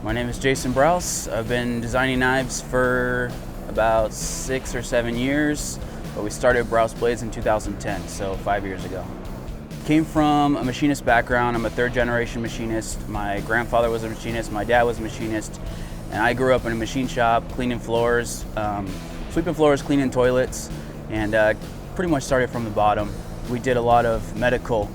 My name is Jason Brous. I've been designing knives for about 6 or 7 years, but we started Brous Blades in 2010, so 5 years ago. Came from a machinist background. I'm a third generation machinist. My grandfather was a machinist, my dad was a machinist, and I grew up in a machine shop, cleaning floors, sweeping floors, cleaning toilets, and pretty much started from the bottom. We did a lot of medical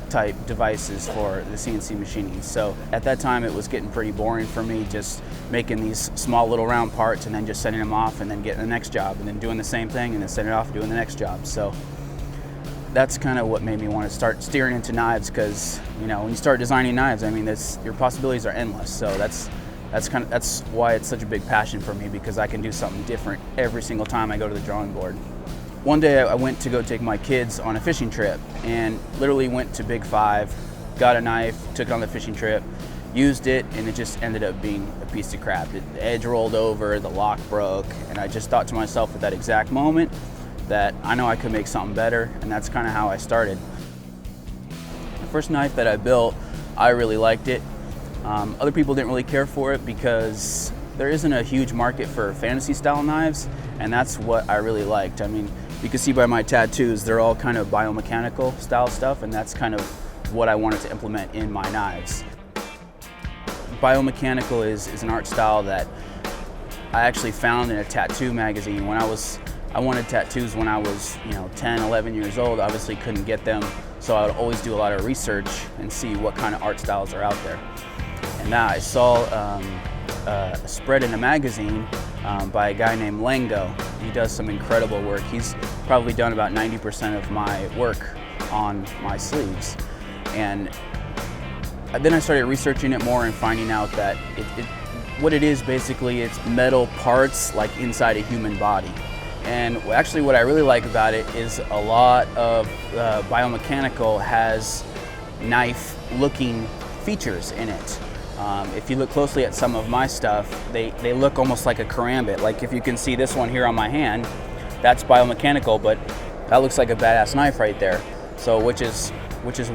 type devices for the CNC machining. So at that time it was getting pretty boring for me, just making these small little round parts and then just sending them off and then getting the next job and then doing the same thing and then sending it off and doing the next job. So that's kind of what made me want to start steering into knives, because when you start designing knives, I mean, your possibilities are endless. So that's why it's such a big passion for me, because I can do something different every single time I go to the drawing board. One day I went to go take my kids on a fishing trip and literally went to Big Five, got a knife, took it on the fishing trip, used it, and it just ended up being a piece of crap. The edge rolled over, the lock broke, and I just thought to myself at that exact moment that I know I could make something better, and that's kind of how I started. The first knife that I built, I really liked it. Other people didn't really care for it because there isn't a huge market for fantasy style knives, and that's what I really liked. I mean, you can see by my tattoos, they're all kind of biomechanical style stuff, and that's kind of what I wanted to implement in my knives. Biomechanical is an art style that I actually found in a tattoo magazine. I wanted tattoos when I was 10, 11 years old. Obviously couldn't get them, so I would always do a lot of research and see what kind of art styles are out there. And now I saw a spread in a magazine by a guy named Lango. He does some incredible work. He's probably done about 90% of my work on my sleeves. And then I started researching it more and finding out that what it is basically, it's metal parts like inside a human body. And actually what I really like about it is a lot of biomechanical has knife-looking features in it. If you look closely at some of my stuff, they look almost like a karambit. Like if you can see this one here on my hand, that's biomechanical, but that looks like a badass knife right there. So which is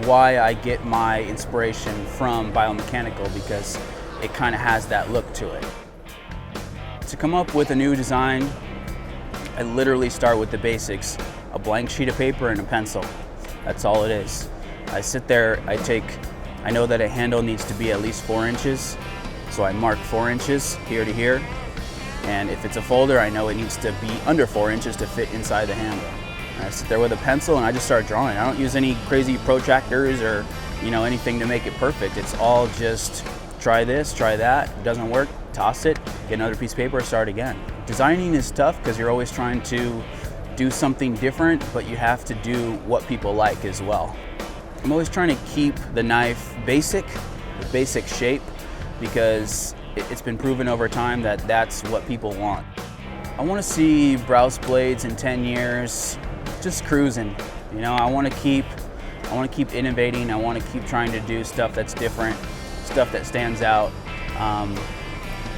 why I get my inspiration from biomechanical, because it kind of has that look to it. To come up with a new design, I literally start with the basics: a blank sheet of paper and a pencil. That's all it is. I sit there, I know that a handle needs to be at least 4 inches, so I mark 4 inches here to here. And if it's a folder, I know it needs to be under 4 inches to fit inside the handle. And I sit there with a pencil and I just start drawing. I don't use any crazy protractors or anything to make it perfect. It's all just try this, try that. If it doesn't work, toss it, get another piece of paper, start again. Designing is tough because you're always trying to do something different, but you have to do what people like as well. I'm always trying to keep the knife basic, the basic shape, because it's been proven over time that that's what people want. I want to see Brous Blades in 10 years just cruising. I want to keep innovating. I want to keep trying to do stuff that's different, stuff that stands out.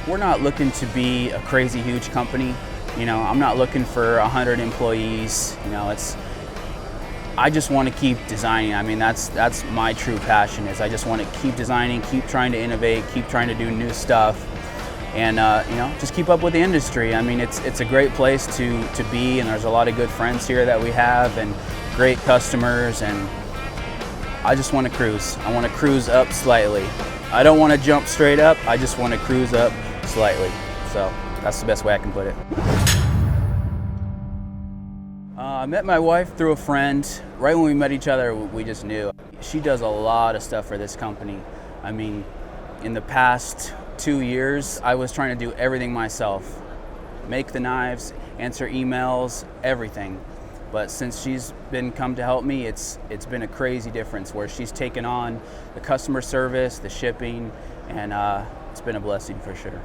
We're not looking to be a crazy huge company. I'm not looking for 100 employees. I just want to keep designing. I mean, that's my true passion. Is I just want to keep designing, keep trying to innovate, keep trying to do new stuff, and just keep up with the industry. I mean, it's a great place to be, and there's a lot of good friends here that we have, and great customers, and I just want to cruise. I want to cruise up slightly. I don't want to jump straight up. I just want to cruise up slightly. So that's the best way I can put it. I met my wife through a friend. Right when we met each other, we just knew. She does a lot of stuff for this company. I mean, in the past 2 years, I was trying to do everything myself. Make the knives, answer emails, everything. But since she's come to help me, it's been a crazy difference, where she's taken on the customer service, the shipping, and it's been a blessing for sure.